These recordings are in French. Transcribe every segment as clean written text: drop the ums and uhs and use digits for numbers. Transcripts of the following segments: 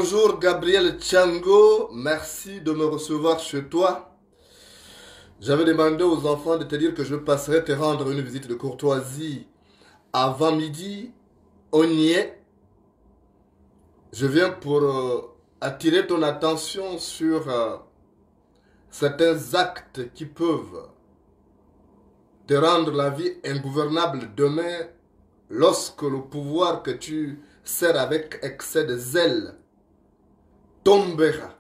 Bonjour Gabriel Tchango, merci de me recevoir chez toi. J'avais demandé aux enfants de te dire que je passerai te rendre une visite de courtoisie avant midi. On y est. Je viens pour attirer ton attention sur certains actes qui peuvent te rendre la vie ingouvernable demain lorsque le pouvoir que tu sers avec excès de zèle tombera.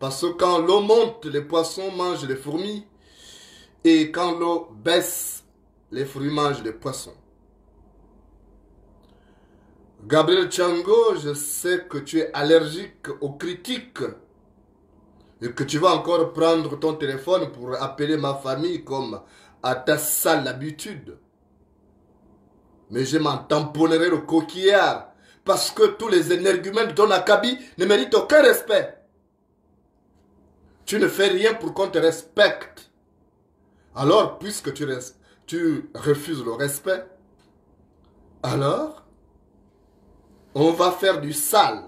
Parce que quand l'eau monte, les poissons mangent les fourmis. Et quand l'eau baisse, les fruits mangent les poissons. Gabriel Tchango, je sais que tu es allergique aux critiques. Et que tu vas encore prendre ton téléphone pour appeler ma famille comme à ta sale habitude. Mais je m'en tamponnerai le coquillard. Parce que tous les énergumènes de ton acabit ne méritent aucun respect. Tu ne fais rien pour qu'on te respecte. Alors, puisque tu refuses le respect, alors, on va faire du sale.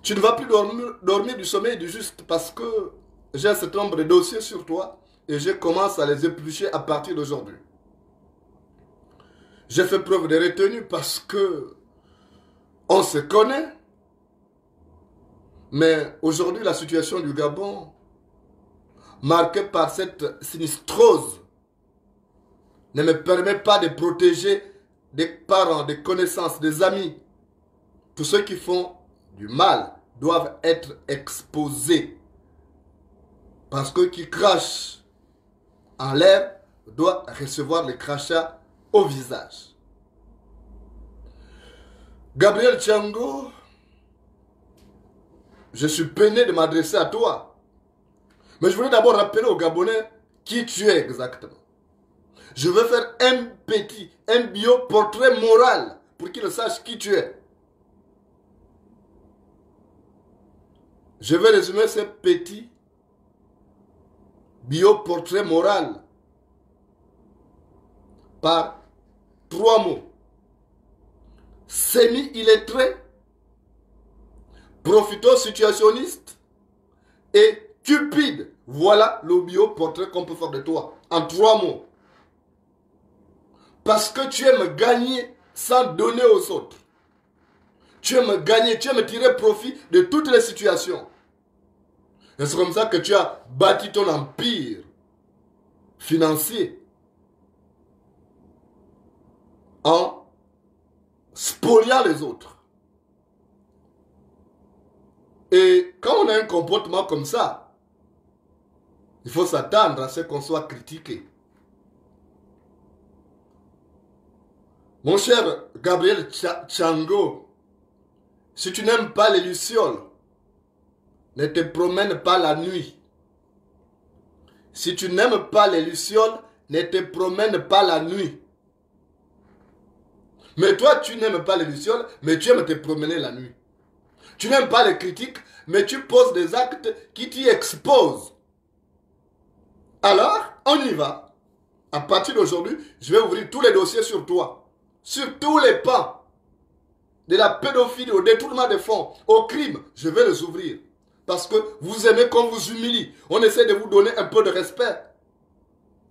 Tu ne vas plus dormir du sommeil du juste parce que j'ai un certain nombre de dossiers sur toi et je commence à les éplucher à partir d'aujourd'hui. J'ai fait preuve de retenue parce que on se connaît, mais aujourd'hui la situation du Gabon, marquée par cette sinistrose, ne me permet pas de protéger des parents, des connaissances, des amis. Tous ceux qui font du mal doivent être exposés. Parce que qui crache en l'air doit recevoir les crachats au visage. Gabriel Tchango, je suis peiné de m'adresser à toi. Mais je voulais d'abord rappeler aux Gabonais qui tu es exactement. Je veux faire un bioportrait moral pour qu'ils sachent qui tu es. Je vais résumer ce petit bioportrait moral par 3 mots. Semi-illettré, profito-situationniste et cupide. Voilà le bioportrait qu'on peut faire de toi en 3 mots. Parce que tu aimes gagner sans donner aux autres. Tu aimes gagner, tu aimes tirer profit de toutes les situations. Et c'est comme ça que tu as bâti ton empire financier en spoliant les autres. Et quand on a un comportement comme ça, il faut s'attendre à ce qu'on soit critiqué. Mon cher Gabriel Tchango, si tu n'aimes pas les lucioles, ne te promène pas la nuit. Si tu n'aimes pas les lucioles, ne te promène pas la nuit. Mais toi, tu n'aimes pas les lucioles, mais tu aimes te promener la nuit. Tu n'aimes pas les critiques, mais tu poses des actes qui t'y exposent. Alors, on y va. À partir d'aujourd'hui, je vais ouvrir tous les dossiers sur toi. Sur tous les pans. De la pédophilie au détournement des fonds, au crime, je vais les ouvrir. Parce que vous aimez qu'on vous humilie. On essaie de vous donner un peu de respect.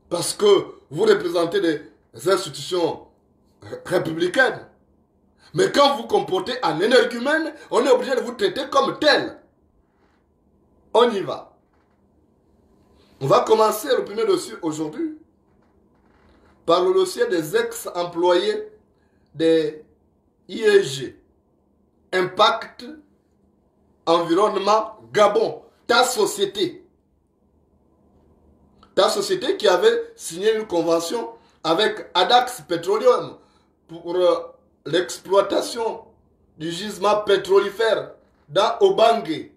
Parce que vous représentez des institutions républicaines. Mais quand vous comportez en énergumène, on est obligé de vous traiter comme tel. On y va. On va commencer le premier dossier aujourd'hui par le dossier des ex-employés des IEG. Impact Environnement Gabon. Ta société. Ta société qui avait signé une convention avec Adax Petroleum pour l'exploitation du gisement pétrolifère dans Obangue.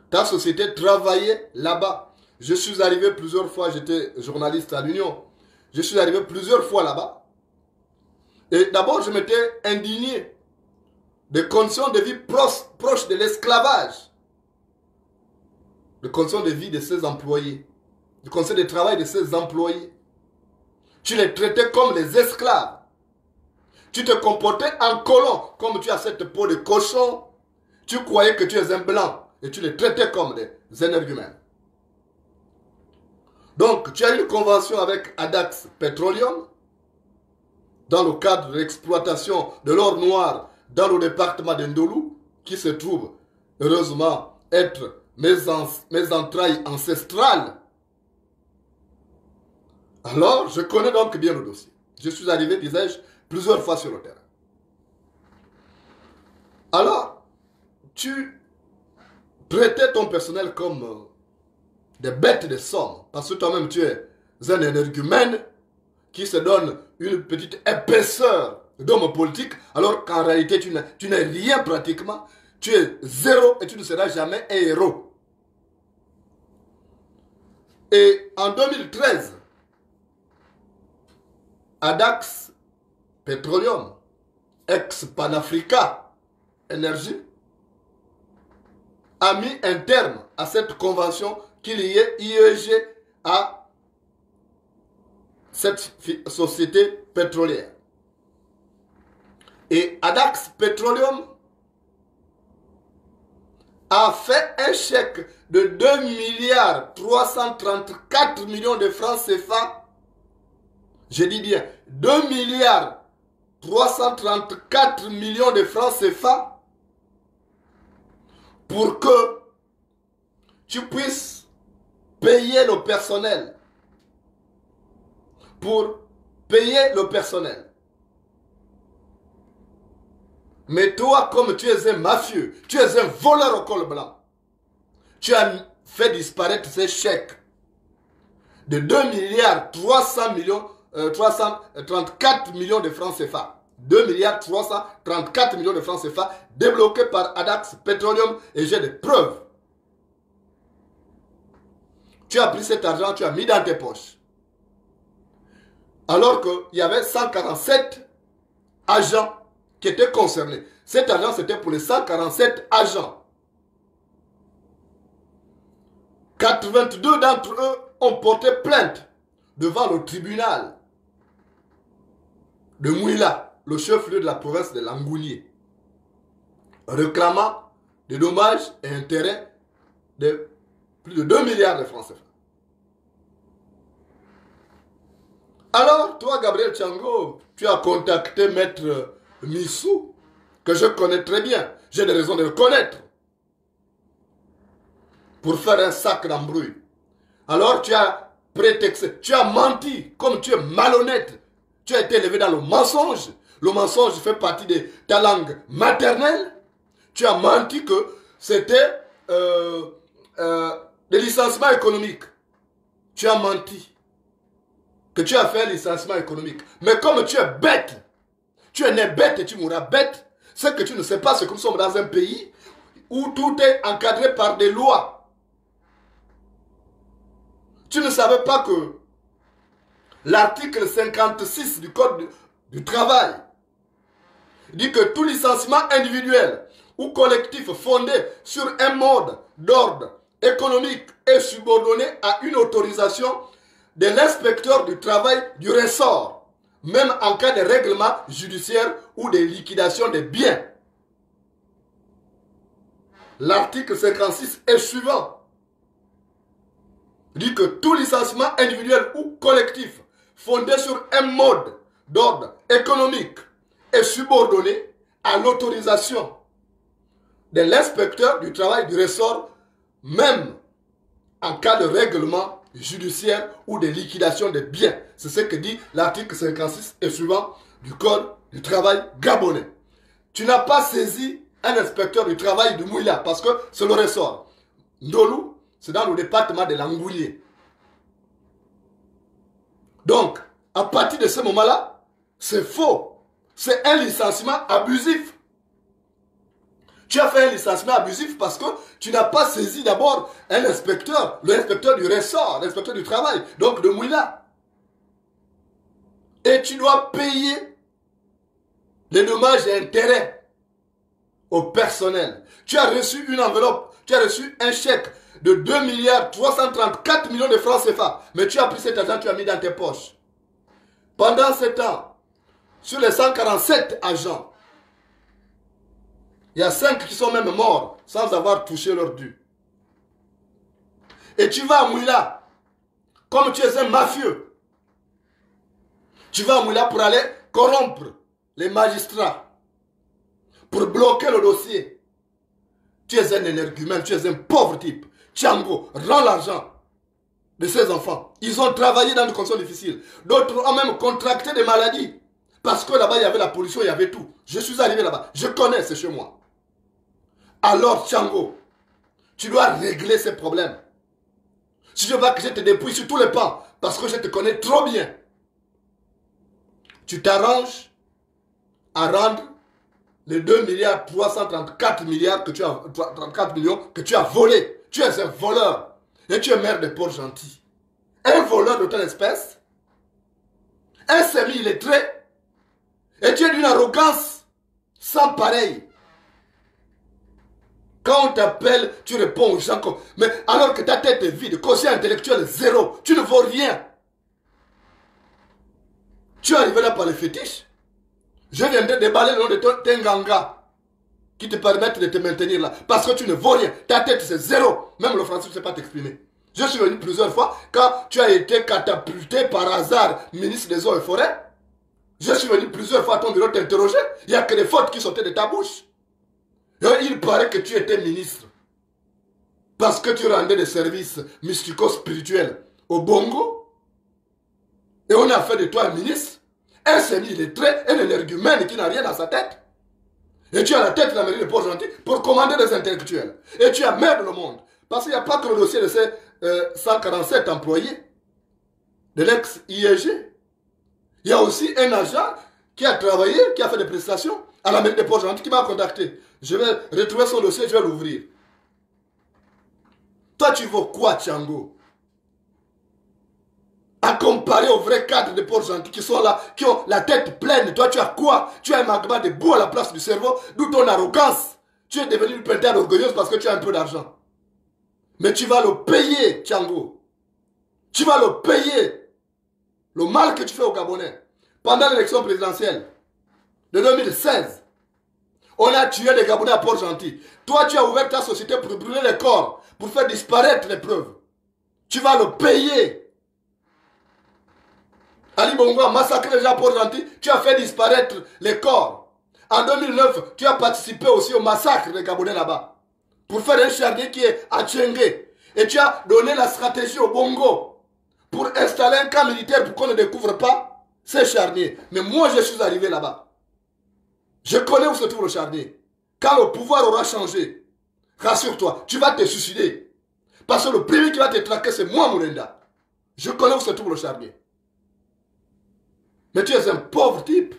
Ta société travaillait là-bas. Je suis arrivé plusieurs fois, j'étais journaliste à l'Union. Je suis arrivé plusieurs fois là-bas. Et d'abord, je m'étais indigné des conditions de vie proches de l'esclavage. Des conditions de vie de ces employés. Des conditions de travail de ces employés. Tu les traitais comme les esclaves. Tu te comportais en colon, comme tu as cette peau de cochon. Tu croyais que tu es un blanc et tu les traitais comme des énergumènes. Donc, tu as une convention avec Adax Petroleum dans le cadre de l'exploitation de l'or noir dans le département de Ndolou, qui se trouve, heureusement, être mes entrailles ancestrales. Alors, je connais donc bien le dossier. Je suis arrivé, disais-je, plusieurs fois sur le terrain. Alors, tu traitais ton personnel comme des bêtes de somme, parce que toi-même tu es un énergumène qui se donne une petite épaisseur d'homme politique, alors qu'en réalité tu n'es rien pratiquement, tu es zéro et tu ne seras jamais un héros. Et en 2013, Adax Petroleum, ex-Panafrica Énergie, a mis un terme à cette convention qu'il y ait IEG à cette société pétrolière. Et Adax Petroleum a fait un chèque de 2 milliards 334 millions de francs CFA. Je dis bien 2 milliards 334 millions de francs CFA pour que tu puisses payer le personnel. Pour payer le personnel. Mais toi, comme tu es un mafieux, tu es un voleur au col blanc, tu as fait disparaître ces chèques de 2 milliards 300 millions, 334 millions de francs CFA. 2 milliards 334 millions de francs CFA débloqués par Adax Petroleum et j'ai des preuves. Tu as pris cet argent, tu as mis dans tes poches. Alors qu'il y avait 147 agents qui étaient concernés. Cet argent, c'était pour les 147 agents. 82 d'entre eux ont porté plainte devant le tribunal de Mouila, le chef-lieu de la province de Langounié, réclamant des dommages et intérêts de plus de 2 milliards de francs CFA. Alors, toi, Gabriel Tchango, tu as contacté Maître Missou, que je connais très bien. J'ai des raisons de le connaître. Pour faire un sac d'embrouille. Alors, tu as prétexté, tu as menti, comme tu es malhonnête. Tu as été élevé dans le mensonge. Le mensonge fait partie de ta langue maternelle. Tu as menti que c'était des licenciements économiques. Tu as menti que tu as fait un licenciement économique. Mais comme tu es bête, tu es né bête et tu mourras bête, c'est que tu ne sais pas ce que nous sommes dans un pays où tout est encadré par des lois. Tu ne savais pas que l'article 56 du Code du travail dit que tout licenciement individuel ou collectif fondé sur un mode d'ordre économique est subordonné à une autorisation de l'inspecteur du travail du ressort, même en cas de règlement judiciaire ou de liquidation des biens. L'article 56 est suivant. Dit que tout licenciement individuel ou collectif fondé sur un mode d'ordre économique est subordonné à l'autorisation de l'inspecteur du travail du ressort, même en cas de règlement judiciaire ou de liquidation des biens. C'est ce que dit l'article 56 et suivant du Code du travail gabonais. Tu n'as pas saisi un inspecteur du travail de Mouila parce que c'est le ressort. Ndolou, c'est dans le département de Langounié. Donc, à partir de ce moment-là, c'est faux. C'est un licenciement abusif. Tu as fait un licenciement abusif parce que tu n'as pas saisi d'abord un inspecteur, l'inspecteur du ressort, l'inspecteur du travail, donc de Mouila. Et tu dois payer les dommages et intérêts au personnel. Tu as reçu une enveloppe, tu as reçu un chèque de 2 milliards 334 millions de francs CFA. Mais tu as pris cet argent, tu as mis dans tes poches. Pendant ce temps, sur les 147 agents, il y a 5 qui sont même morts sans avoir touché leur dû. Et tu vas à Mouila, comme tu es un mafieux. Tu vas à Mouila pour aller corrompre les magistrats, pour bloquer le dossier. Tu es un énergumène, tu es un pauvre type. Tchango, rends l'argent de ses enfants. Ils ont travaillé dans des conditions difficiles. D'autres ont même contracté des maladies. Parce que là-bas, il y avait la pollution, il y avait tout. Je suis arrivé là-bas. Je connais, c'est chez moi. Alors, Tchango, tu dois régler ces problèmes. Si je veux que je te dépouille sur tous les pans, parce que je te connais trop bien, tu t'arranges à rendre les 2 milliards 334 milliards que tu as, 34 millions que tu as volés. Tu es un voleur. Et tu es maire de Port-Gentil. Un voleur de telle espèce. Un semi-illettré. Et tu es d'une arrogance sans pareil. Quand on t'appelle, tu réponds aux gens. Mais alors que ta tête est vide, quotient intellectuel zéro, tu ne vaux rien. Tu es arrivé là par les fétiches. Je viens de déballer le nom de ton ganga qui te permettent de te maintenir là. Parce que tu ne vaux rien. Ta tête c'est zéro. Même le français ne sait pas t'exprimer. Je suis venu plusieurs fois quand tu as été catapulté par hasard ministre des eaux et forêts. Je suis venu plusieurs fois à ton bureau t'interroger. Il n'y a que des fautes qui sortaient de ta bouche. Et il paraît que tu étais ministre. Parce que tu rendais des services mystico-spirituels au Bongo. Et on a fait de toi un ministre, un semi-illettré, un énergumène qui n'a rien dans sa tête. Et tu as la tête de la mairie de Port-Gentil pour commander des intellectuels. Et tu as merde le monde. Parce qu'il n'y a pas que le dossier de ces 147 employés de l'ex-IEG. Il y a aussi un agent qui a travaillé, qui a fait des prestations à la mairie de Port-Gentil qui m'a contacté. Je vais retrouver son dossier, je vais l'ouvrir. Toi, tu vaux quoi, Tchango? À comparer aux vrais cadres de Port-Gentil qui sont là, qui ont la tête pleine. Toi, tu as quoi? Tu as un magma de boue à la place du cerveau, d'où ton arrogance. Tu es devenu une pintade orgueilleuse parce que tu as un peu d'argent. Mais tu vas le payer, Tchango. Tu vas le payer. Le mal que tu fais aux Gabonais. Pendant l'élection présidentielle de 2016, on a tué des Gabonais à Port-Gentil. Toi, tu as ouvert ta société pour brûler les corps, pour faire disparaître les preuves. Tu vas le payer. Ali Bongo a massacré les gens à Port-Gentil, tu as fait disparaître les corps. En 2009, tu as participé aussi au massacre des Gabonais là-bas. Pour faire un charnier qui est à Tchengue. Et tu as donné la stratégie au Bongo pour installer un camp militaire pour qu'on ne découvre pas ces charniers. Mais moi, je suis arrivé là-bas. Je connais où se trouve le charnier. Quand le pouvoir aura changé, rassure-toi, tu vas te suicider. Parce que le premier qui va te traquer, c'est moi, Mourenda. Je connais où se trouve le charnier. Mais tu es un pauvre type.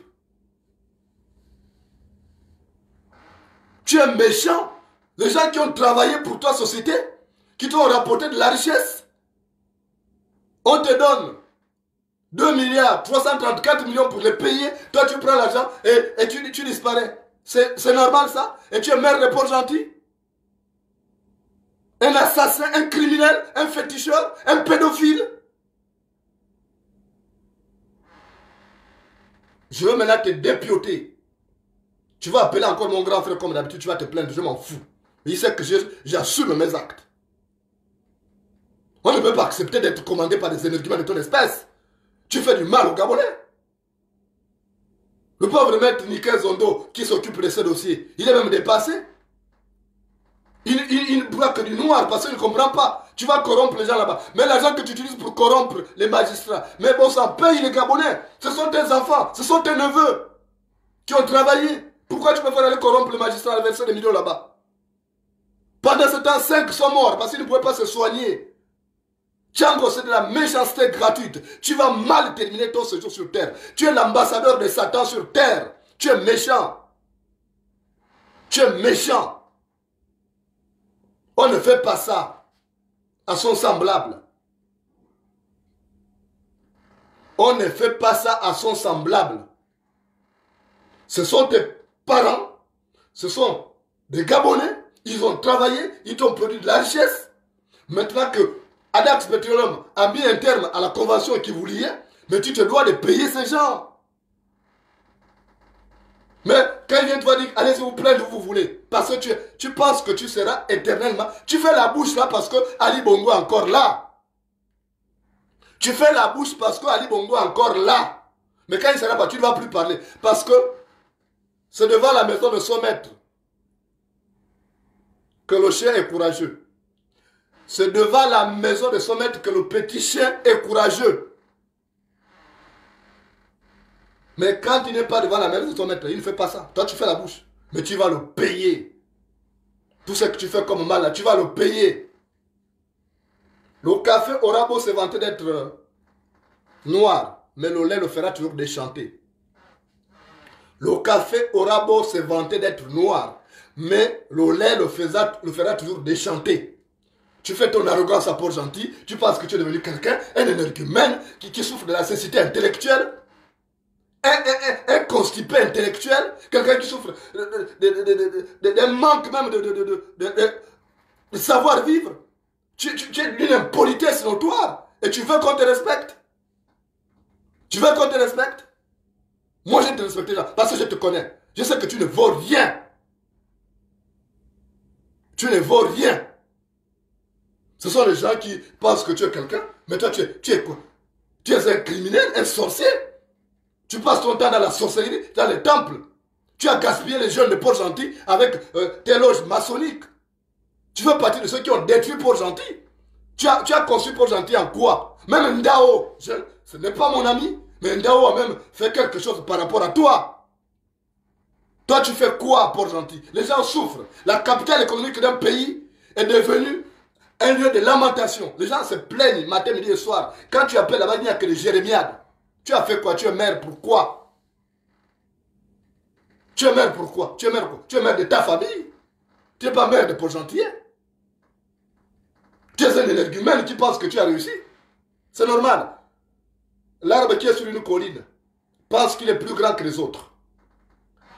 Tu es méchant. Les gens qui ont travaillé pour ta société, qui t'ont rapporté de la richesse, on te donne 2 milliards, 334 millions pour les payer. Toi, tu prends l'argent et tu disparais. C'est normal ça? Et tu es maire de Port-Gentil? Un assassin, un criminel, un féticheur, un pédophile? Je veux maintenant te dépioter. Tu vas appeler encore mon grand frère comme d'habitude, tu vas te plaindre, je m'en fous. Il sait que j'assume mes actes. On ne peut pas accepter d'être commandé par des énerguments de ton espèce. Tu fais du mal aux Gabonais. Le pauvre maître Nikel Zondo qui s'occupe de ce dossier, il est même dépassé. Il ne boit que du noir parce qu'il ne comprend pas. Tu vas corrompre les gens là-bas. Mais l'argent que tu utilises pour corrompre les magistrats, mais bon sang, paye les Gabonais. Ce sont tes enfants, ce sont tes neveux qui ont travaillé. Pourquoi tu peux faire aller corrompre les magistrats à verser des millions là-bas? Pendant ce temps, 5 sont morts parce qu'ils ne pouvaient pas se soigner. Tchango, c'est de la méchanceté gratuite. Tu vas mal terminer ton séjour sur terre. Tu es l'ambassadeur de Satan sur terre. Tu es méchant. Tu es méchant. On ne fait pas ça à son semblable. On ne fait pas ça à son semblable. Ce sont tes parents. Ce sont des Gabonais. Ils ont travaillé. Ils t'ont produit de la richesse. Maintenant que Adax Petroleum a mis un terme à la convention qui vous liait, mais tu te dois de payer ces gens. Mais quand il vient te dire, allez vous plaindre où vous voulez, parce que tu penses que tu seras éternellement, tu fais la bouche là parce que Ali Bongo est encore là. Tu fais la bouche parce que Ali Bongo est encore là. Mais quand il sera pas, tu ne vas plus parler. Parce que c'est devant la maison de son maître que le chien est courageux. C'est devant la maison de son maître que le petit chien est courageux. Mais quand il n'est pas devant la maison de son maître, il ne fait pas ça. Toi, tu fais la bouche. Mais tu vas le payer. Tout ce que tu fais comme mal, là, tu vas le payer. Le café aura beau se vanter d'être noir, mais le lait le fera toujours déchanter. Le café aura beau se vanter d'être noir, mais le lait le fera toujours déchanter. Tu fais ton arrogance à Port-Gentil, tu penses que tu es devenu quelqu'un, un énergumène qui souffre de la cécité intellectuelle, un constipé intellectuel, quelqu'un qui souffre d'un manque même de savoir-vivre. Tu es d'une impolitesse notoire et tu veux qu'on te respecte. Tu veux qu'on te respecte? Moi, je te respecte déjà parce que je te connais. Je sais que tu ne vaux rien. Tu ne vaux rien. Ce sont les gens qui pensent que tu es quelqu'un, mais toi, tu es quoi? Tu es un criminel, un sorcier. Tu passes ton temps dans la sorcellerie, dans les temples. Tu as gaspillé les jeunes de Port-Gentil avec tes loges maçonniques. Tu fais partie de ceux qui ont détruit Port-Gentil. Tu as construit Port-Gentil en quoi? Même Ndao, ce n'est pas mon ami, mais Ndao a même fait quelque chose par rapport à toi. Toi, tu fais quoi à Port-Gentil? Les gens souffrent. La capitale économique d'un pays est devenue un lieu de lamentation. Les gens se plaignent matin, midi et soir. Quand tu appelles là-bas, il n'y a que des jérémiades. Tu as fait quoi? Tu es maire pourquoi? Tu es maire pourquoi? Tu es maire quoi? Tu es maire de ta famille. Tu n'es pas maire de Port-Gentil. Tu es un énergumène qui pense que tu as réussi. C'est normal. L'arbre qui est sur une colline pense qu'il est plus grand que les autres.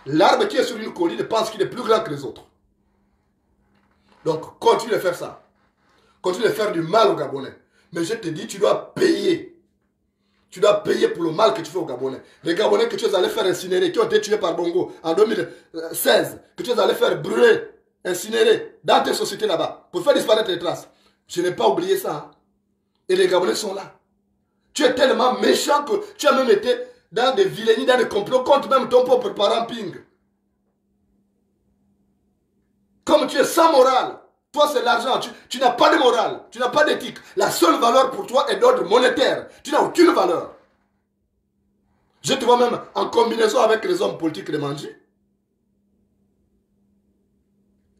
L'arbre qui est sur une colline pense qu'il est plus grand que les autres. Donc, continue de faire ça. Continue de faire du mal aux Gabonais. Mais je te dis, tu dois payer. Tu dois payer pour le mal que tu fais aux Gabonais. Les Gabonais que tu es allé faire incinérer, qui ont été tués par Bongo en 2016, que tu es allé faire brûler, incinérer dans tes sociétés là-bas, pour faire disparaître les traces. Je n'ai pas oublié ça. Hein. Et les Gabonais sont là. Tu es tellement méchant que tu as même été dans des vilainies, dans des complots contre même ton propre parent Ping. Comme tu es sans morale. Toi, c'est l'argent. Tu n'as pas de morale. Tu n'as pas d'éthique. La seule valeur pour toi est d'ordre monétaire. Tu n'as aucune valeur. Je te vois même en combinaison avec les hommes politiques de Manji.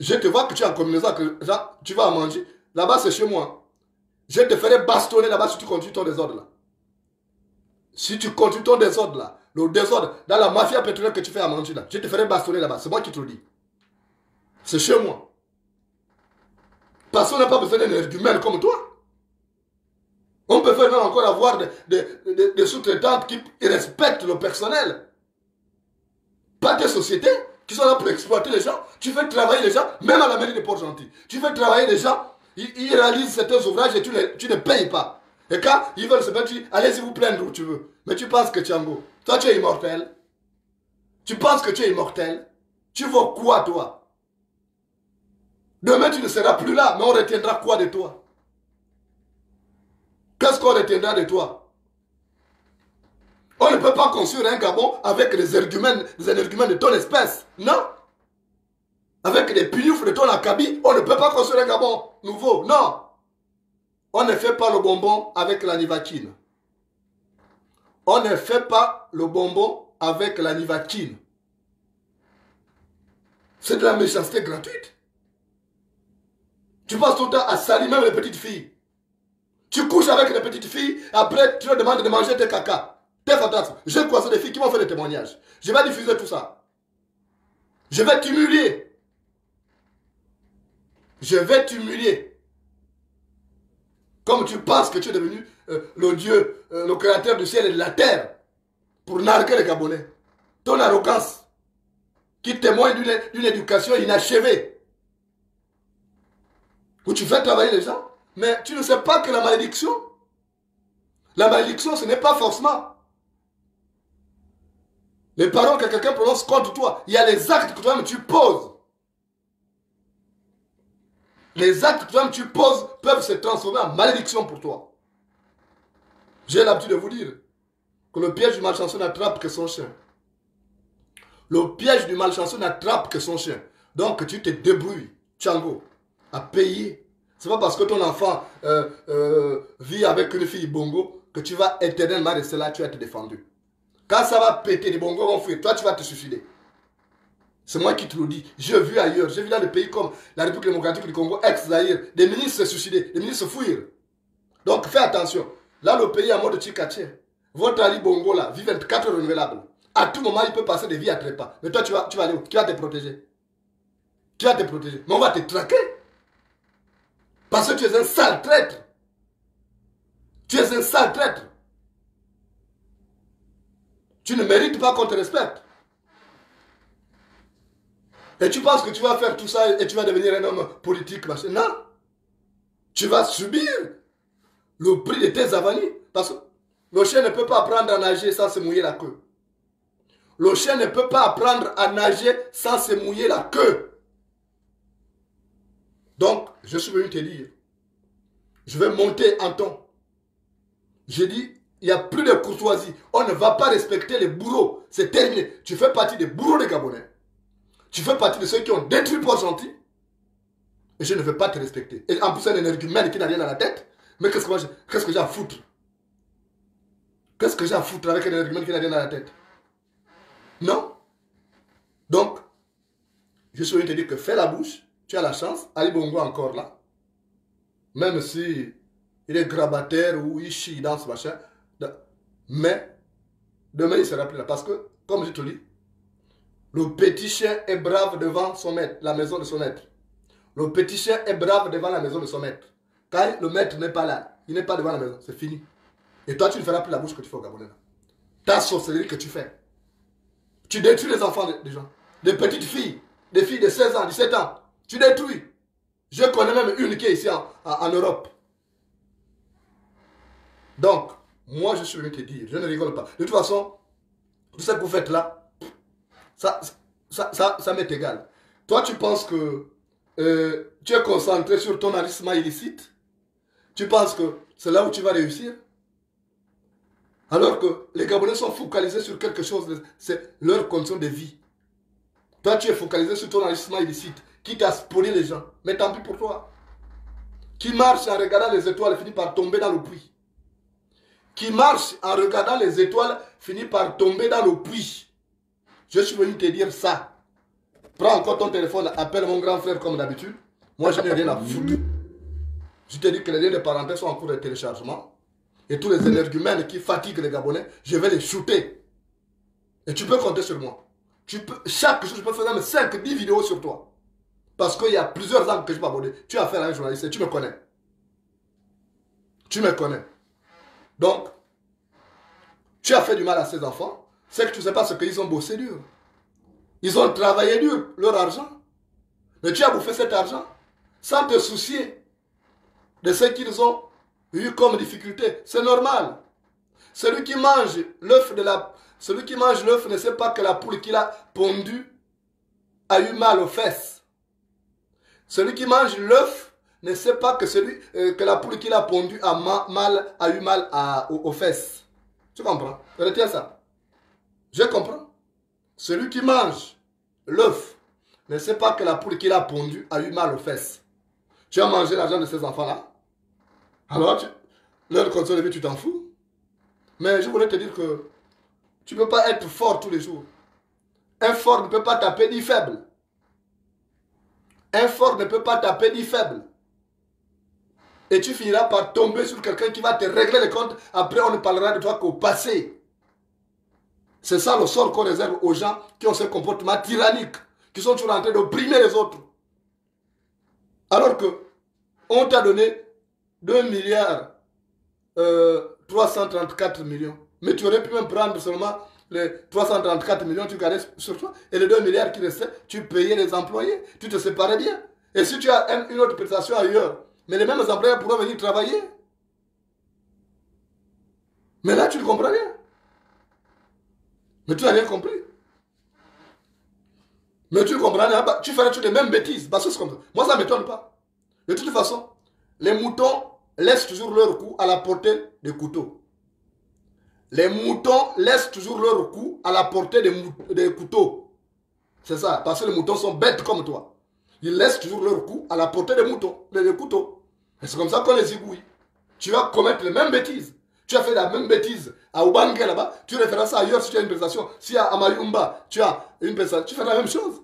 Je te vois que tu es en combinaison avec les gens. Tu vas à Manji. Là-bas, c'est chez moi. Je te ferai bastonner là-bas si tu continues ton désordre là. Si tu continues ton désordre là, le désordre dans la mafia pétrolière que tu fais à Manji là, je te ferai bastonner là-bas. C'est moi qui te le dis. C'est chez moi. Parce qu'on n'a pas besoin d'un argument comme toi. On peut faire même encore avoir des sous-traitantes qui respectent le personnel. Pas des sociétés qui sont là pour exploiter les gens. Tu fais travailler les gens, même à la mairie de Port-Gentil. Tu fais travailler les gens, ils réalisent certains ouvrages et tu ne payes pas. Et quand ils veulent se battre, allez-y vous plaindre où tu veux. Mais tu penses que Tiango, toi tu es immortel. Tu penses que tu es immortel. Tu vaux quoi toi? Demain, tu ne seras plus là, mais on retiendra quoi de toi? Qu'est-ce qu'on retiendra de toi? On ne peut pas construire un Gabon avec les énergumènes de ton espèce. Non. Avec les pinoufs de ton acabit, on ne peut pas construire un Gabon nouveau. Non. On ne fait pas le bonbon avec la nivaquine. On ne fait pas le bonbon avec la nivaquine. C'est de la méchanceté gratuite. Tu passes ton temps à salir même les petites filles. Tu couches avec les petites filles, après tu leur demandes de manger tes caca. Tes fantasmes. J'ai croisé des filles qui m'ont fait des témoignages. Je vais diffuser tout ça. Je vais t'humilier. Je vais t'humilier. Comme tu penses que tu es devenu le Dieu, le créateur du ciel et de la terre, pour narguer les Gabonais. Ton arrogance, qui témoigne d'une éducation inachevée. Où tu fais travailler les gens, mais tu ne sais pas que la malédiction, ce n'est pas forcément les paroles que quelqu'un prononce contre toi. Il y a les actes que toi-même tu poses. Les actes que toi-même tu poses peuvent se transformer en malédiction pour toi. J'ai l'habitude de vous dire que le piège du malchanceux n'attrape que son chien. Le piège du malchanceux n'attrape que son chien. Donc tu te débrouilles, Tiango, à payer. C'est pas parce que ton enfant vit avec une fille bongo que tu vas éternellement rester là, tu vas être défendu. Quand ça va péter, les bongos vont fuir, toi tu vas te suicider. C'est moi qui te le dis. J'ai vu ailleurs, j'ai vu dans des pays comme la République démocratique du Congo, ex-Zaïre, des ministres se suicider, des ministres se fuir. Donc fais attention. Là, le pays est en mode Tchikaché. Votre Ali Bongo là, vit 24 heures renouvelables. À tout moment, il peut passer des vies à trépas. Mais toi, tu vas aller où? Qui va te protéger? Qui va te protéger? Mais on va te traquer. Parce que tu es un sale traître. Tu es un sale traître. Tu ne mérites pas qu'on te respecte. Et tu penses que tu vas faire tout ça et tu vas devenir un homme politique, machin. Non. Tu vas subir le prix de tes avanies. Parce que le chien ne peut pas apprendre à nager sans se mouiller la queue. Le chien ne peut pas apprendre à nager sans se mouiller la queue. Donc, je suis venu te dire, je vais monter en ton. J'ai dit, il n'y a plus de courtoisie. On ne va pas respecter les bourreaux. C'est terminé. Tu fais partie des bourreaux des Gabonais. Tu fais partie de ceux qui ont détruit Port-Gentil. Et je ne vais pas te respecter. Et en plus, un énergumène qui n'a rien dans la tête. Mais qu'est-ce que j'ai à foutre? Qu'est-ce que j'ai à foutre avec un énergumène qui n'a rien dans la tête? Non. Donc, je suis venu te dire que fais la bouche. Tu as la chance. Ali Bongo encore là. Même si il est grabataire ou il chie dans ce machin. Mais, demain il sera plus là. Parce que, comme je te dis, le petit chien est brave devant son maître, la maison de son maître. Le petit chien est brave devant la maison de son maître. Quand le maître n'est pas là, il n'est pas devant la maison, c'est fini. Et toi, tu ne feras plus la bouche que tu fais au Gabonais. Ta sorcellerie que tu fais. Tu détruis les enfants des gens. Des petites filles, des filles de 16 ans, 17 ans. Tu détruis. Je connais même une qui est ici en Europe. Donc, moi, je suis venu te dire, je ne rigole pas. De toute façon, tout ce que vous faites là, ça m'est égal. Toi, tu penses que tu es concentré sur ton enrichissement illicite? Tu penses que c'est là où tu vas réussir? Alors que les Gabonais sont focalisés sur quelque chose, c'est leur condition de vie. Toi, tu es focalisé sur ton enrichissement illicite, qui t'a spolié les gens. Mais tant pis pour toi. Qui marche en regardant les étoiles finit par tomber dans le puits. Qui marche en regardant les étoiles finit par tomber dans le puits. Je suis venu te dire ça. Prends encore ton téléphone, appelle mon grand frère comme d'habitude. Moi, je n'ai rien à foutre. Je te dis que les liens de parenté sont en cours de téléchargement. Et tous les énergumènes qui fatiguent les Gabonais, je vais les shooter. Et tu peux compter sur moi. Chaque jour, je peux faire même 5-10 vidéos sur toi. Parce qu'il y a plusieurs angles que je peux aborder. Tu as affaire à un journaliste et tu me connais. Tu me connais. Donc, tu as fait du mal à ces enfants. C'est que tu ne sais pas ce qu'ils ont bossé dur. Ils ont travaillé dur, leur argent. Mais tu as bouffé cet argent sans te soucier de ce qu'ils ont eu comme difficulté. C'est normal. Celui qui mange l'œuf ne sait pas que la poule qu'il a pondue a eu mal aux fesses. Celui qui mange l'œuf ne sait pas que la poule qu'il a pondue a eu mal aux fesses. Tu comprends? Retiens ça. Je comprends. Celui qui mange l'œuf ne sait pas que la poule qu'il a pondue a eu mal aux fesses. Tu as mangé l'argent de ces enfants-là. Alors, leur condition de vie, tu t'en fous. Mais je voulais te dire que tu ne peux pas être fort tous les jours. Un fort ne peut pas taper ni faible. Un fort ne peut pas taper ni faible. Et tu finiras par tomber sur quelqu'un qui va te régler les comptes. Après, on ne parlera de toi qu'au passé. C'est ça le sort qu'on réserve aux gens qui ont ce comportement tyrannique, qui sont toujours en train d'opprimer les autres. Alors que on t'a donné 2 milliards 334 millions. Mais tu aurais pu même prendre seulement les 334 millions, tu gardais sur toi. Et les 2 milliards qui restaient, tu payais les employés. Tu te séparais bien. Et si tu as une autre prestation ailleurs, mais les mêmes employés pourront venir travailler. Mais là, tu ne comprends rien. Mais tu n'as rien compris. Mais tu ne comprends rien. Tu ferais toutes les mêmes bêtises. Parce que c'est comme ça. Moi, ça ne m'étonne pas. De toute façon, les moutons laissent toujours leur cou à la portée des couteaux. Les moutons laissent toujours leur cou à la portée des couteaux. C'est ça. Parce que les moutons sont bêtes comme toi. Ils laissent toujours leur cou à la portée des couteaux. Et c'est comme ça qu'on les égouille. Tu vas commettre les mêmes bêtises. Tu as fait la même bêtise à Oubangue là-bas. Tu referas ça ailleurs si tu as une prestation. Si à Mayumba, tu as une prestation, tu fais la même chose.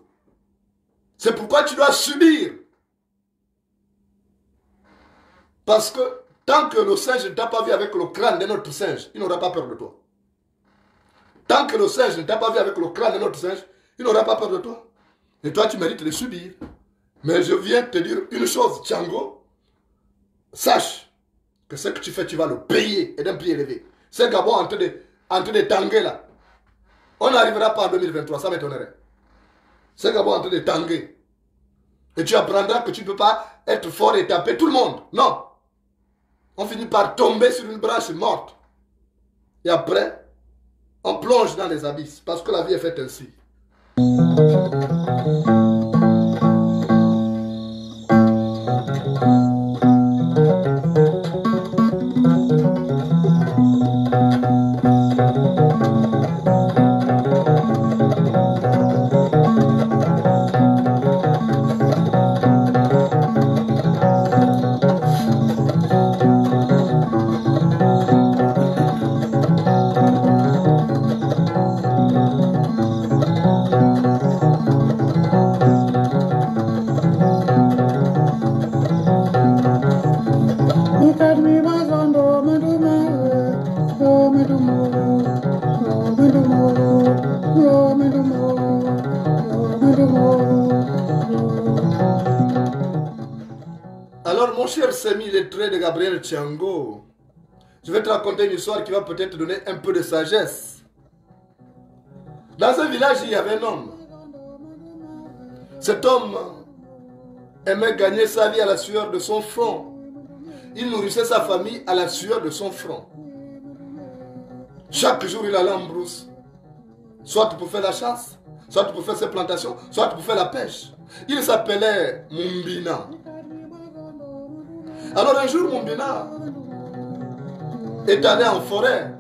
C'est pourquoi tu dois subir. Parce que tant que le singe ne t'a pas vu avec le crâne de notre singe, il n'aura pas peur de toi. Tant que le singe ne t'a pas vu avec le crâne de notre singe, il n'aura pas peur de toi. Et toi, tu mérites de subir. Mais je viens te dire une chose, Tiango. Sache que ce que tu fais, tu vas le payer et d'un prix élevé. C'est Gabon en train de tanguer là. On n'arrivera pas en 2023, ça m'étonnerait. C'est Gabon en train de tanguer. Et tu apprendras que tu ne peux pas être fort et taper tout le monde. Non. On finit par tomber sur une branche morte. Et après, on plonge dans les abysses. Parce que la vie est faite ainsi. Alors, mon cher Semi, les traits de Gabriel Thiango, je vais te raconter une histoire qui va peut-être te donner un peu de sagesse. Dans un village, il y avait un homme. Cet homme aimait gagner sa vie à la sueur de son front. Il nourrissait sa famille à la sueur de son front. Chaque jour, il allait en brousse. Soit pour faire la chasse, soit pour faire ses plantations, soit pour faire la pêche. Il s'appelait Mumbina. Alors un jour, Mumbina est allé en forêt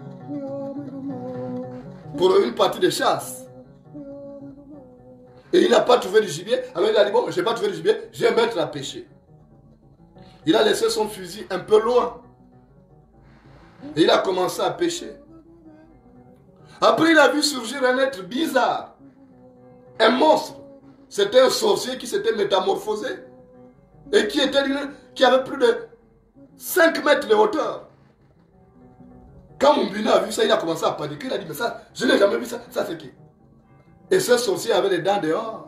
pour une partie de chasse. Et il n'a pas trouvé du gibier. Alors il a dit, bon, je n'ai pas trouvé du gibier, je vais me mettre à pêcher. Il a laissé son fusil un peu loin. Et il a commencé à pêcher. Après, il a vu surgir un être bizarre. Un monstre. C'était un sorcier qui s'était métamorphosé. Et qui avait plus de 5 mètres de hauteur. Quand Mumbina a vu ça, il a commencé à paniquer. Il a dit, mais ça, je n'ai jamais vu ça. Ça, c'est qui? Et ce sorcier avait les dents dehors.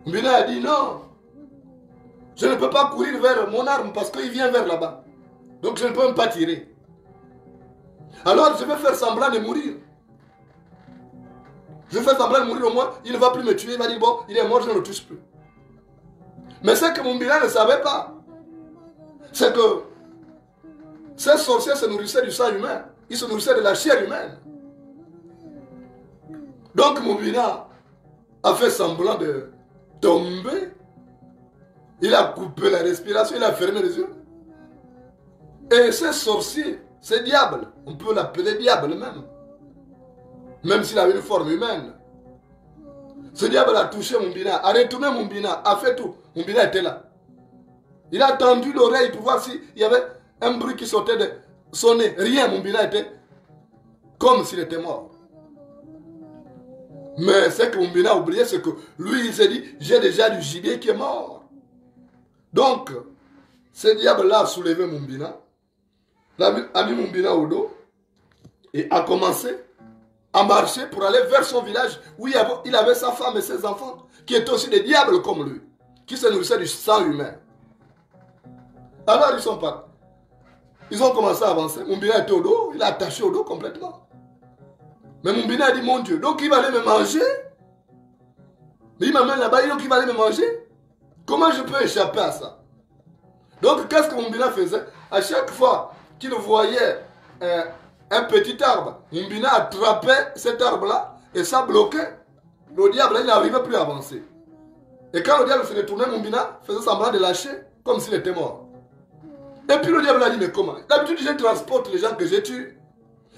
Mumbina a dit, non. Je ne peux pas courir vers mon arme parce qu'il vient vers là-bas. Donc je ne peux même pas tirer. Alors je vais faire semblant de mourir. Je vais faire semblant de mourir au moins. Il ne va plus me tuer. Il va dire, bon, il est mort, je ne le touche plus. Mais ce que Mumbina ne savait pas, c'est que ces sorciers se nourrissaient du sang humain. Ils se nourrissaient de la chair humaine. Donc Mumbina a fait semblant de tomber. Il a coupé la respiration, il a fermé les yeux. Et ces sorciers, ces diables, on peut l'appeler diable même s'il avait une forme humaine. Ce diable a touché Mumbina, a retourné Mumbina, a fait tout. Mumbina était là. Il a tendu l'oreille pour voir s'il y avait un bruit qui sortait de son nez. Rien, Mumbina était comme s'il était mort. Mais ce que Mumbina a oublié, c'est que lui, il s'est dit, j'ai déjà du gibier qui est mort. Donc, ce diable-là a soulevé Mumbina, a mis Mumbina au dos et a commencé à marcher pour aller vers son village où il avait sa femme et ses enfants qui étaient aussi des diables comme lui, qui se nourrissaient du sang humain. Alors ils sont partis. Ils ont commencé à avancer. Mumbina était au dos, il a attaché au dos complètement. Mais Mumbina a dit, mon Dieu, donc il va aller me manger. Mais il m'amène là-bas, donc il va aller me manger. Comment je peux échapper à ça? Donc qu'est-ce que Mumbina faisait? À chaque fois qu'il voyait un petit arbre, Mumbina attrapait cet arbre-là et ça bloquait. Le diable, il n'arrivait plus à avancer. Et quand le diable se retournait, Mumbina faisait semblant de lâcher comme s'il était mort. Et puis le diable a dit, mais comment? D'habitude, je transporte les gens que j'ai tués.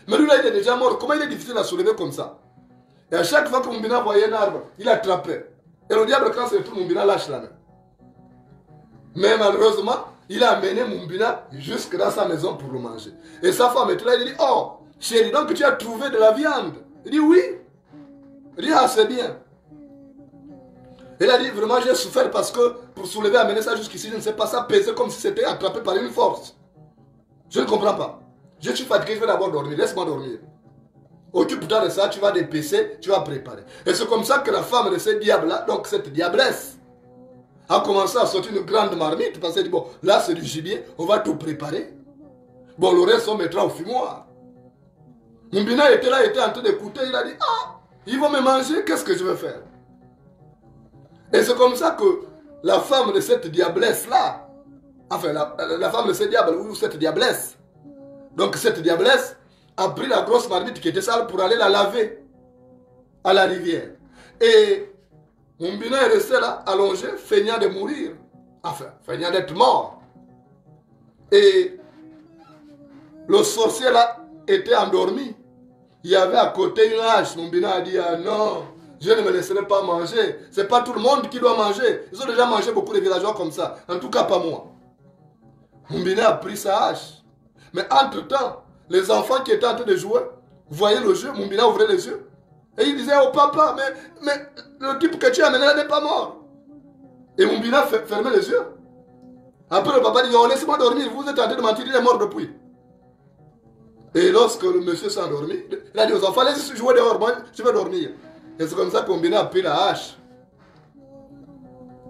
Mais lui là, il est déjà mort. Comment il est difficile à soulever comme ça? Et à chaque fois que Mumbina voyait un arbre, il attrapait. Et le diable, quand se retourne, Mumbina lâche la main. Mais malheureusement, il a amené Mumbina jusque dans sa maison pour le manger. Et sa femme était là, il dit, oh, chérie, donc tu as trouvé de la viande? Il dit, oui. Il dit, ah, c'est bien. Il a dit, vraiment, j'ai souffert parce que pour soulever, amener ça jusqu'ici, je ne sais pas, ça pesait comme si c'était attrapé par une force. Je ne comprends pas. Je suis fatigué, je vais d'abord dormir, laisse-moi dormir. Occupe-toi de ça, tu vas dépecer, tu vas préparer. Et c'est comme ça que la femme de ce diable-là, donc cette diablesse, a commencé à sortir une grande marmite parce qu'elle dit, bon, là c'est du gibier, on va tout préparer. Bon, le reste on mettra au fumoir. Mumbina était là, il était en train d'écouter, il a dit, ah, ils vont me manger, qu'est-ce que je vais faire? Et c'est comme ça que la femme de cette diablesse-là, enfin, la femme de ce diable, ou cette diablesse, donc cette diablesse a pris la grosse marmite qui était sale pour aller la laver à la rivière. Et Mumbina est resté là, allongé, feignant de mourir. Enfin, feignant d'être mort. Et le sorcier là était endormi. Il y avait à côté une hache. Mumbina a dit, ah non, je ne me laisserai pas manger. C'est pas tout le monde qui doit manger. Ils ont déjà mangé beaucoup de villageois comme ça. En tout cas, pas moi. Mumbina a pris sa hache. Mais entre-temps, les enfants qui étaient en train de jouer voyaient le jeu. Mumbina ouvrait les yeux. Et il disait, oh papa, mais le type que tu as amené là n'est pas mort. Et Mumbina fermait les yeux. Après le papa dit, oh laissez-moi dormir, vous êtes en train de mentir, il est mort depuis. Et lorsque le monsieur s'est endormi, il a dit aux enfants, allez jouer dehors, moi je vais dormir. Et c'est comme ça que Mumbina a pris la hache.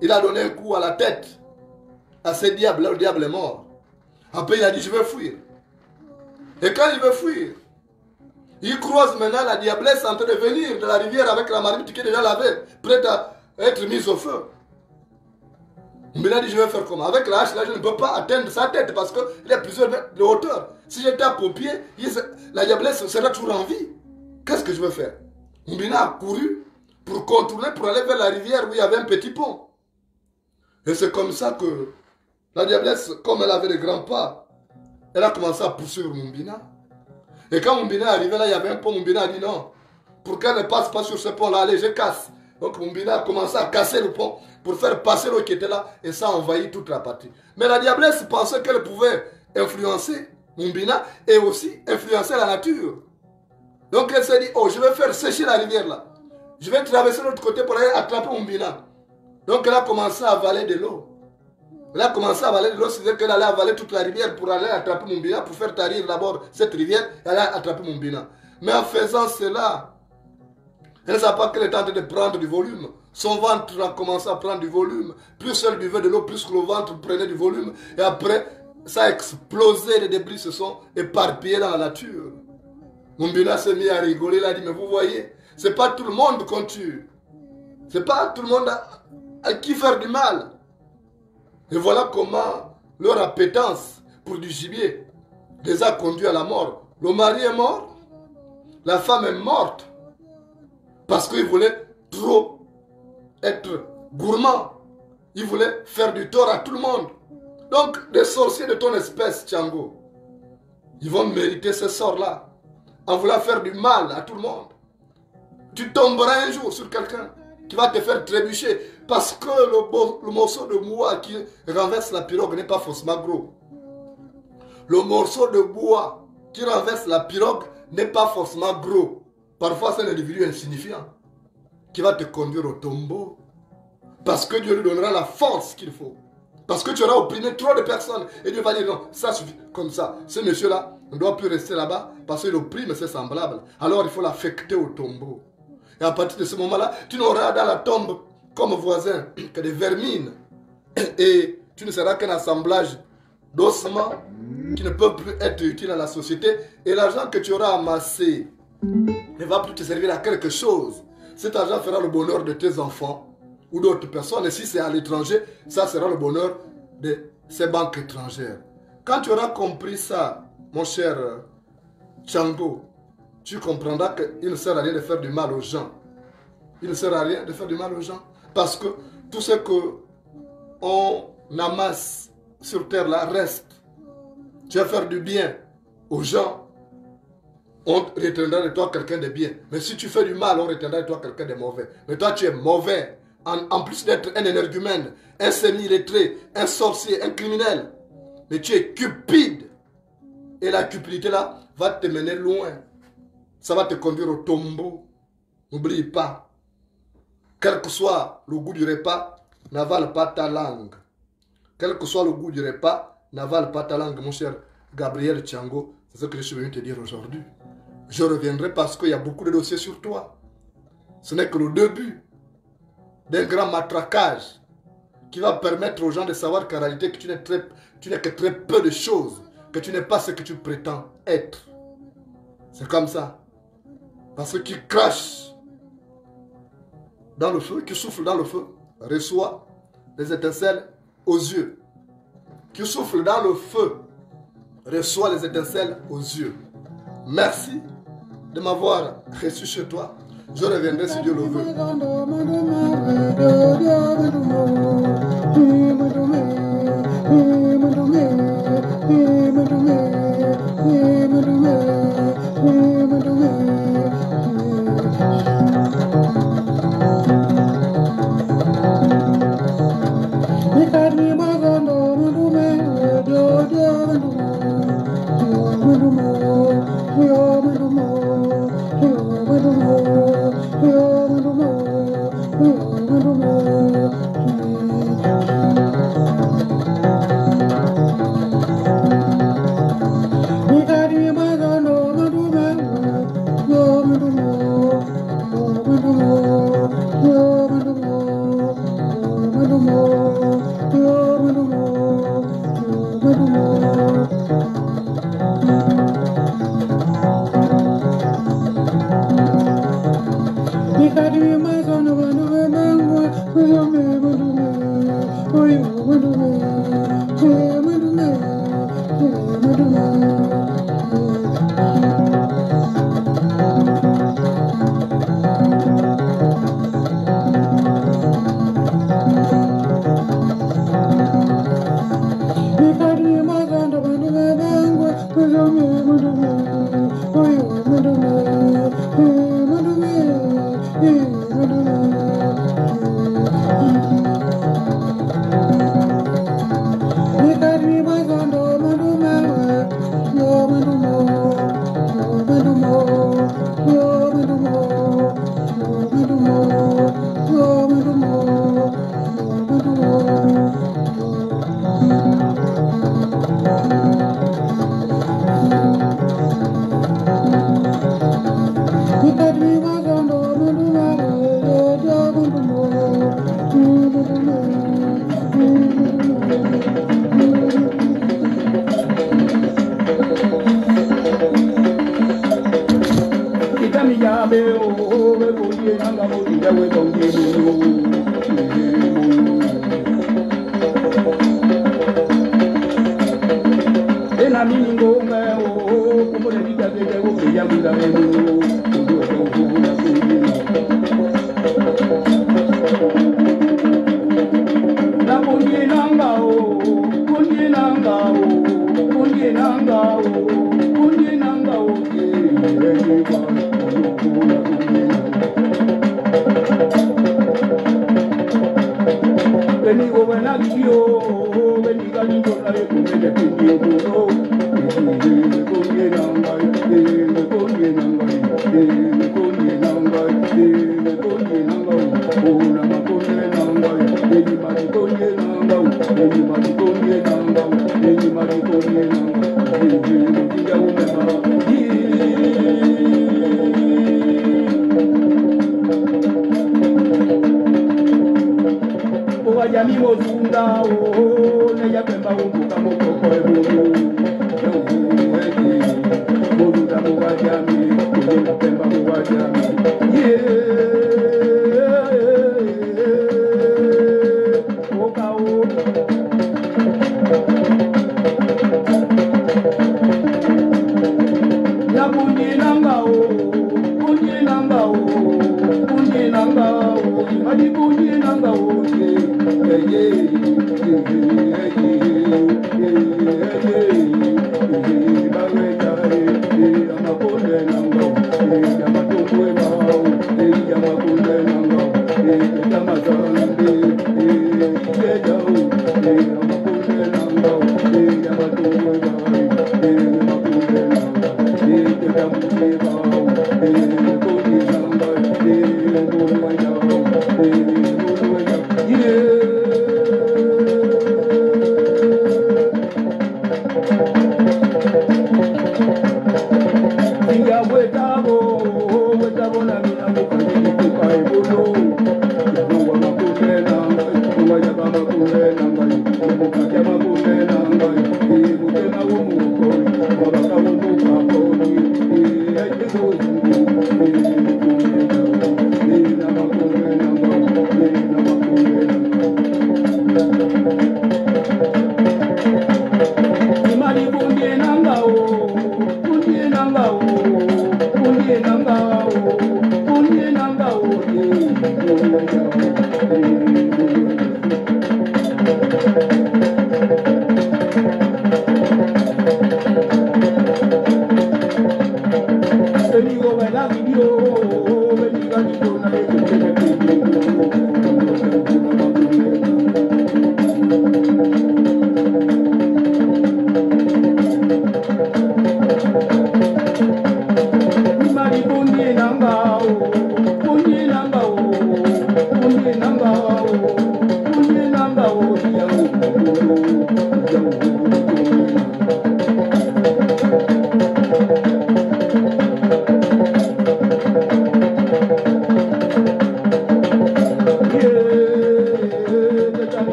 Il a donné un coup à la tête à ce diable, là le diable est mort. Après il a dit, je vais fuir. Et quand il veut fuir, il croise maintenant la diablesse en train de venir de la rivière avec la marmite qui est déjà lavée, prête à être mise au feu. Mumbina dit, je vais faire comment? Avec la hache, là, je ne peux pas atteindre sa tête parce qu'il y a plusieurs mètres de hauteur. Si je tape au pied, la diablesse sera toujours en vie. Qu'est-ce que je vais faire? Mumbina a couru pour contourner, pour aller vers la rivière où il y avait un petit pont. Et c'est comme ça que la diablesse, comme elle avait de grands pas, elle a commencé à poursuivre Mumbina. Et quand Mumbina est arrivé là, il y avait un pont. Mumbina a dit non. Pour qu'elle ne passe pas sur ce pont-là, allez, je casse. Donc Mumbina a commencé à casser le pont pour faire passer l'eau qui était là. Et ça a envahi toute la partie. Mais la diablesse pensait qu'elle pouvait influencer Mumbina et aussi influencer la nature. Donc elle s'est dit, oh, je vais faire sécher la rivière là. Je vais traverser l'autre côté pour aller attraper Mumbina. Donc elle a commencé à avaler de l'eau. Elle a commencé à avaler de l'eau, c'est-à-dire qu'elle allait avaler toute la rivière pour aller attraper Mumbina, pour faire tarir d'abord cette rivière et aller attraper Mumbina. Mais en faisant cela, elle ne savait pas qu'elle était en train de prendre du volume. Son ventre a commencé à prendre du volume. Plus elle buvait de l'eau, plus le ventre prenait du volume. Et après, ça a explosé, les débris se sont éparpillés dans la nature. Mumbina s'est mis à rigoler, il a dit, mais vous voyez, c'est pas tout le monde qu'on tue. C'est pas tout le monde à qui faire du mal. Et voilà comment leur appétence pour du gibier les a conduits à la mort. Le mari est mort, la femme est morte, parce qu'il voulait trop être gourmand. Il voulait faire du tort à tout le monde. Donc, des sorciers de ton espèce, Tchango, ils vont mériter ce sort-là, en voulant faire du mal à tout le monde. Tu tomberas un jour sur quelqu'un qui va te faire trébucher, parce que le morceau de bois qui renverse la pirogue n'est pas forcément gros. Le morceau de bois qui renverse la pirogue n'est pas forcément gros. Parfois, c'est un individu insignifiant qui va te conduire au tombeau. Parce que Dieu lui donnera la force qu'il faut. Parce que tu auras opprimé trop de personnes. Et Dieu va dire non, ça suffit. Comme ça, ce monsieur-là ne doit plus rester là-bas parce qu'il opprime ses semblables. Alors il faut l'affecter au tombeau. Et à partir de ce moment-là, tu n'auras dans la tombe comme voisin que des vermines. Et tu ne seras qu'un assemblage d'ossements qui ne peuvent plus être utiles à la société. Et l'argent que tu auras amassé ne va plus te servir à quelque chose. Cet argent fera le bonheur de tes enfants ou d'autres personnes. Et si c'est à l'étranger, ça sera le bonheur de ces banques étrangères. Quand tu auras compris ça, mon cher Tchango, tu comprendras qu'il ne sert à rien de faire du mal aux gens. Il ne sert à rien de faire du mal aux gens. Parce que tout ce qu'on amasse sur terre là reste. Tu vas faire du bien aux gens, on retiendra de toi quelqu'un de bien. Mais si tu fais du mal, on retiendra de toi quelqu'un de mauvais. Mais toi, tu es mauvais. En plus d'être un énergumène, un semi-lettré, un sorcier, un criminel. Mais tu es cupide. Et la cupidité là va te mener loin. Ça va te conduire au tombeau. N'oublie pas. Quel que soit le goût du repas, n'avale pas ta langue. Quel que soit le goût du repas, n'avale pas ta langue, mon cher Gabriel Tchango. C'est ce que je suis venu te dire aujourd'hui. Je reviendrai parce qu'il y a beaucoup de dossiers sur toi. Ce n'est que le début d'un grand matraquage qui va permettre aux gens de savoir qu'en réalité que tu n'es que très peu de choses, que tu n'es pas ce que tu prétends être. C'est comme ça. Parce que qui crache dans le feu, qui souffle dans le feu, reçoit les étincelles aux yeux. Qui souffle dans le feu, reçoit les étincelles aux yeux. Merci de m'avoir reçu chez toi. Je reviendrai si Dieu le veut.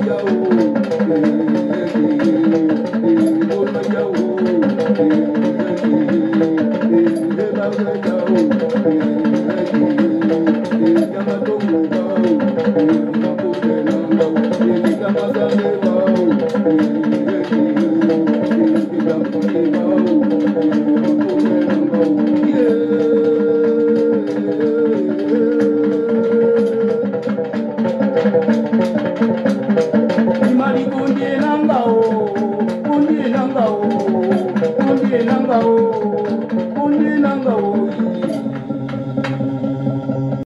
Yo,